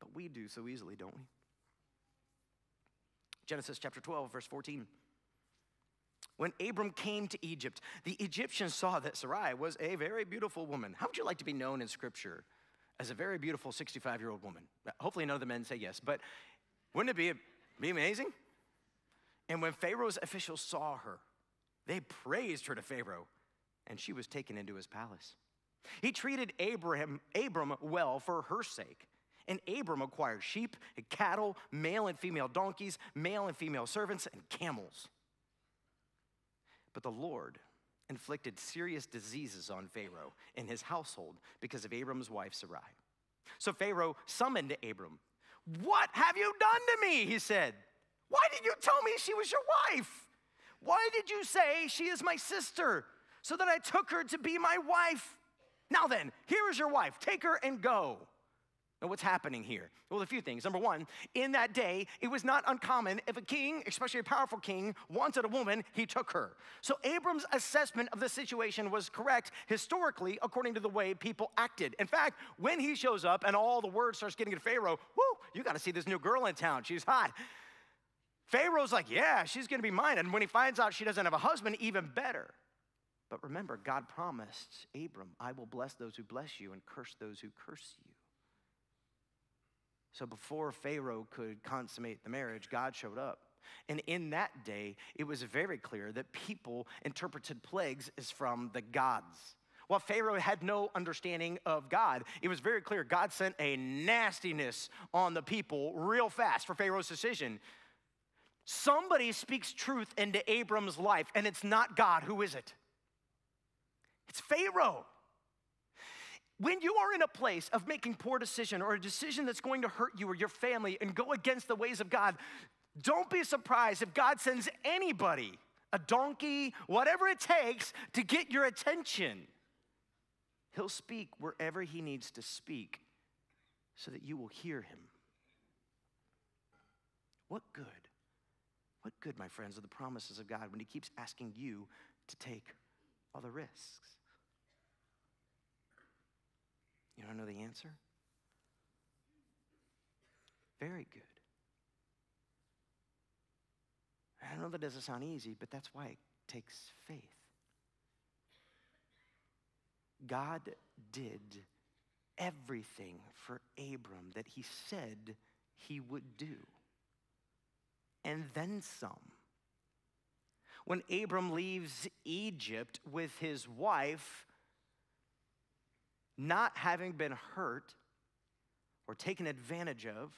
But we do so easily, don't we? Genesis chapter 12, verse 14. When Abram came to Egypt, the Egyptians saw that Sarai was a very beautiful woman. How would you like to be known in Scripture as a very beautiful 65-year-old woman? Hopefully none of the men say yes, but wouldn't it be amazing? And when Pharaoh's officials saw her, they praised her to Pharaoh, and she was taken into his palace. He treated Abram well for her sake. And Abram acquired sheep and cattle, male and female donkeys, male and female servants, and camels. But the Lord inflicted serious diseases on Pharaoh and his household because of Abram's wife Sarai. So Pharaoh summoned Abram. "What have you done to me?" he said. "Why did you tell me she was your wife? Why did you say she is my sister so that I took her to be my wife? Now then, here is your wife. Take her and go." Now, what's happening here? Well, a few things. Number 1, in that day, it was not uncommon if a king, especially a powerful king, wanted a woman, he took her. So Abram's assessment of the situation was correct historically according to the way people acted. In fact, when he shows up and all the word starts getting to Pharaoh, "Whoo, you got to see this new girl in town. She's hot." Pharaoh's like, "Yeah, she's going to be mine." And when he finds out she doesn't have a husband, even better. But remember, God promised Abram, "I will bless those who bless you and curse those who curse you." So before Pharaoh could consummate the marriage, God showed up. And in that day, it was very clear that people interpreted plagues as from the gods. While Pharaoh had no understanding of God, it was very clear God sent a nastiness on the people real fast for Pharaoh's decision. Somebody speaks truth into Abram's life, and it's not God. Who is it? It's Pharaoh. When you are in a place of making poor decision or a decision that's going to hurt you or your family and go against the ways of God, don't be surprised if God sends anybody, a donkey, whatever it takes to get your attention. He'll speak wherever he needs to speak so that you will hear him. What good? What good, my friends, are the promises of God when he keeps asking you to take all the risks? You want to know the answer? Very good. I know that doesn't sound easy, but that's why it takes faith. God did everything for Abram that he said he would do, and then some. When Abram leaves Egypt with his wife, not having been hurt or taken advantage of,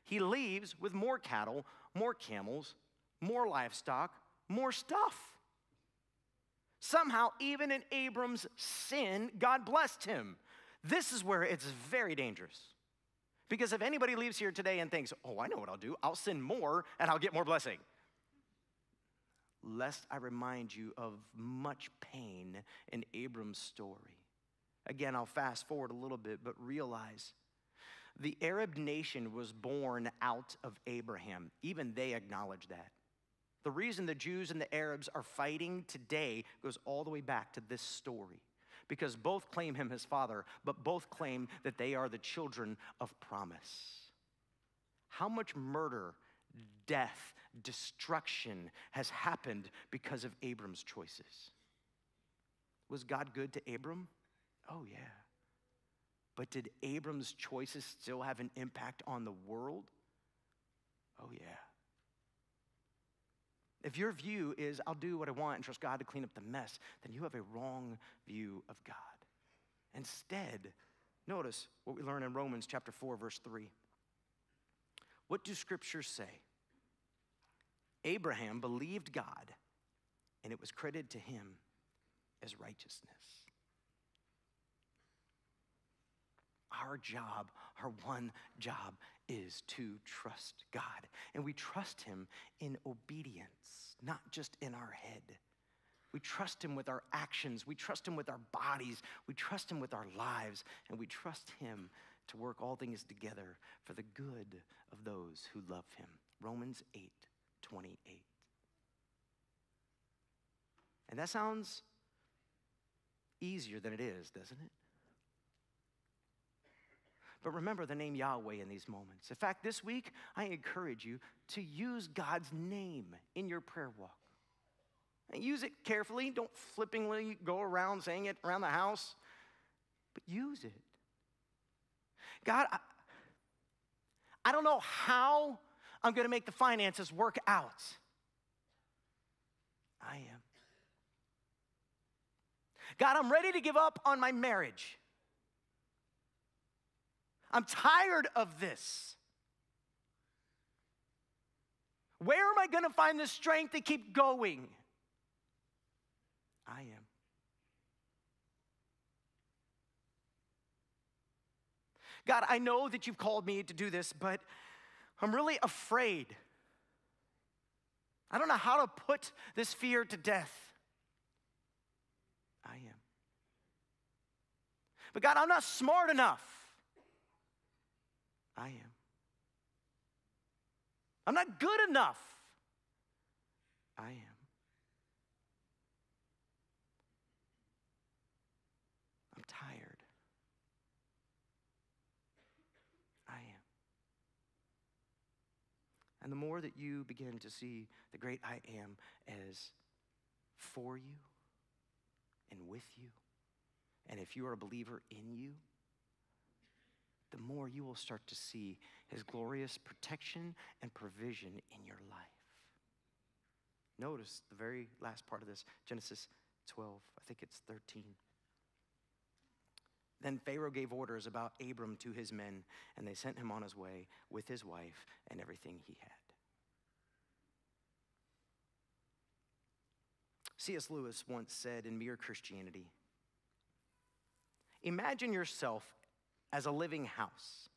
he leaves with more cattle, more camels, more livestock, more stuff. Somehow, even in Abram's sin, God blessed him. This is where it's very dangerous. Because if anybody leaves here today and thinks, oh, I know what I'll do, I'll sin more and I'll get more blessing. Lest I remind you of much pain in Abram's story. Again, I'll fast forward a little bit, but realize the Arab nation was born out of Abraham. Even they acknowledge that. The reason the Jews and the Arabs are fighting today goes all the way back to this story. Because both claim him as father, but both claim that they are the children of promise. How much murder, death, destruction has happened because of Abram's choices? Was God good to Abram? Oh, yeah. But did Abram's choices still have an impact on the world? Oh, yeah. If your view is, I'll do what I want and trust God to clean up the mess, then you have a wrong view of God. Instead, notice what we learn in Romans chapter 4, verse 3. What do scriptures say? Abraham believed God, and it was credited to him as righteousness. Our job, our one job, is to trust God. And we trust him in obedience, not just in our head. We trust him with our actions. We trust him with our bodies. We trust him with our lives. And we trust him to work all things together for the good of those who love him. Romans 8:28. And that sounds easier than it is, doesn't it? But remember the name Yahweh in these moments. In fact, this week, I encourage you to use God's name in your prayer walk. And use it carefully. Don't flippantly go around saying it around the house, but use it. God, I don't know how I'm going to make the finances work out. I am. God, I'm ready to give up on my marriage. I'm tired of this. Where am I going to find the strength to keep going? I am. God, I know that you've called me to do this, but I'm really afraid. I don't know how to put this fear to death. I am. But God, I'm not smart enough. I am. I'm not good enough. I am. I'm tired. I am. And the more that you begin to see the great I am as for you and with you, and if you are a believer in you, the more you will start to see his glorious protection and provision in your life. Notice the very last part of this, Genesis 12, I think it's 13. Then Pharaoh gave orders about Abram to his men, and they sent him on his way with his wife and everything he had. C.S. Lewis once said in Mere Christianity, imagine yourself as a living house.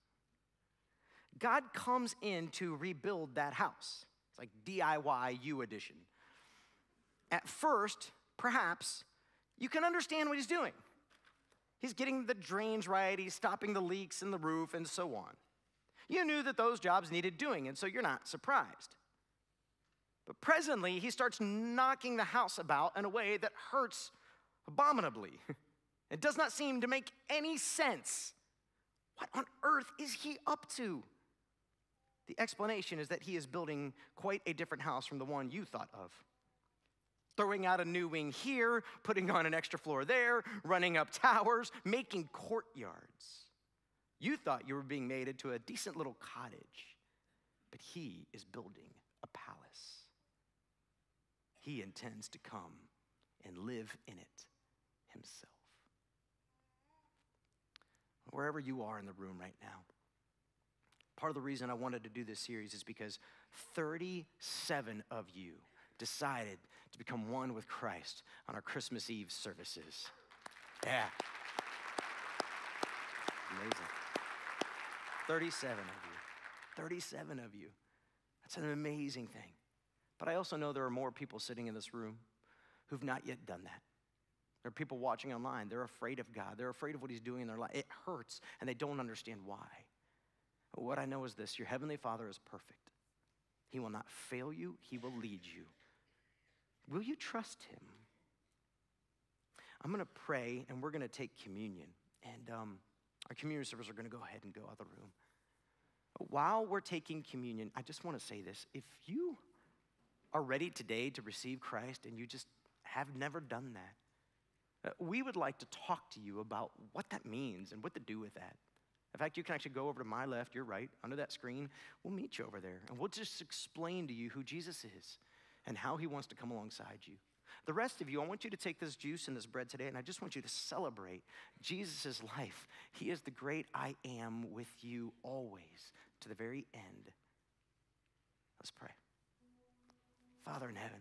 God comes in to rebuild that house. It's like DIY you edition. At first, perhaps, you can understand what he's doing. He's getting the drains right, he's stopping the leaks in the roof, and so on. You knew that those jobs needed doing, and so you're not surprised. But presently, he starts knocking the house about in a way that hurts abominably. It does not seem to make any sense What on earth is he up to? The explanation is that he is building quite a different house from the one you thought of. Throwing out a new wing here, putting on an extra floor there, running up towers, making courtyards. You thought you were being made into a decent little cottage, but he is building a palace. He intends to come and live in it himself. Wherever you are in the room right now, part of the reason I wanted to do this series is because 37 of you decided to become one with Christ on our Christmas Eve services. Yeah. Amazing. 37 of you. 37 of you. That's an amazing thing. But I also know there are more people sitting in this room who've not yet done that. There are people watching online. They're afraid of God. They're afraid of what he's doing in their life. It hurts, and they don't understand why. But what I know is this: your heavenly Father is perfect. He will not fail you. He will lead you. Will you trust him? I'm going to pray, and we're going to take communion. And our communion servers are going to go ahead and go out of the room. While we're taking communion, I just want to say this. If you are ready today to receive Christ and you just have never done that, we would like to talk to you about what that means and what to do with that. In fact, you can actually go over to my left, your right, under that screen. We'll meet you over there, and we'll just explain to you who Jesus is and how he wants to come alongside you. The rest of you, I want you to take this juice and this bread today, and I just want you to celebrate Jesus' life. He is the great I am with you always to the very end. Let's pray. Father in heaven,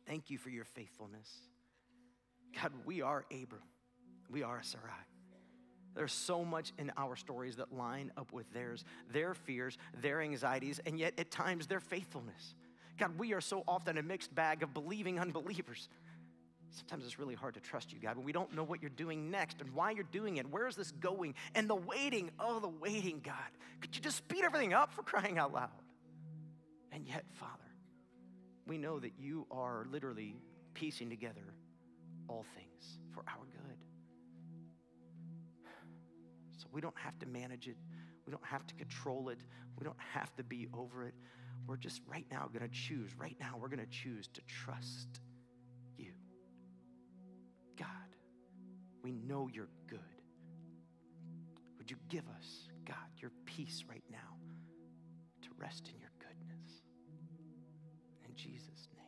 thank you for your faithfulness. God, we are Abram. We are Sarai. There's so much in our stories that line up with theirs, their fears, their anxieties, and yet at times their faithfulness. God, we are so often a mixed bag of believing unbelievers. Sometimes it's really hard to trust you, God, when we don't know what you're doing next and why you're doing it. Where is this going? And the waiting, oh, the waiting, God. Could you just speed everything up, for crying out loud? And yet, Father, we know that you are literally piecing together all things for our good. So we don't have to manage it. We don't have to control it. We don't have to be over it. We're just right now going to choose. Right now we're going to choose to trust you. God, we know you're good. Would you give us, God, your peace right now to rest in your goodness? In Jesus' name.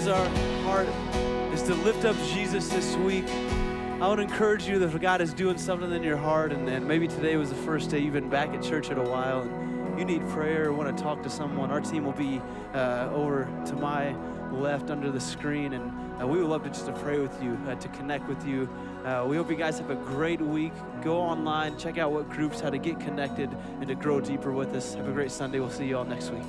is our heart is to lift up Jesus this week. I want to encourage you that if God is doing something in your heart, and maybe today was the first day you've been back at church in a while, and you need prayer or want to talk to someone, our team will be over to my left under the screen, and we would love to just to pray with you, to connect with you. We hope you guys have a great week. Go online, check out what groups, how to get connected, and to grow deeper with us. Have a great Sunday. We'll see you all next week.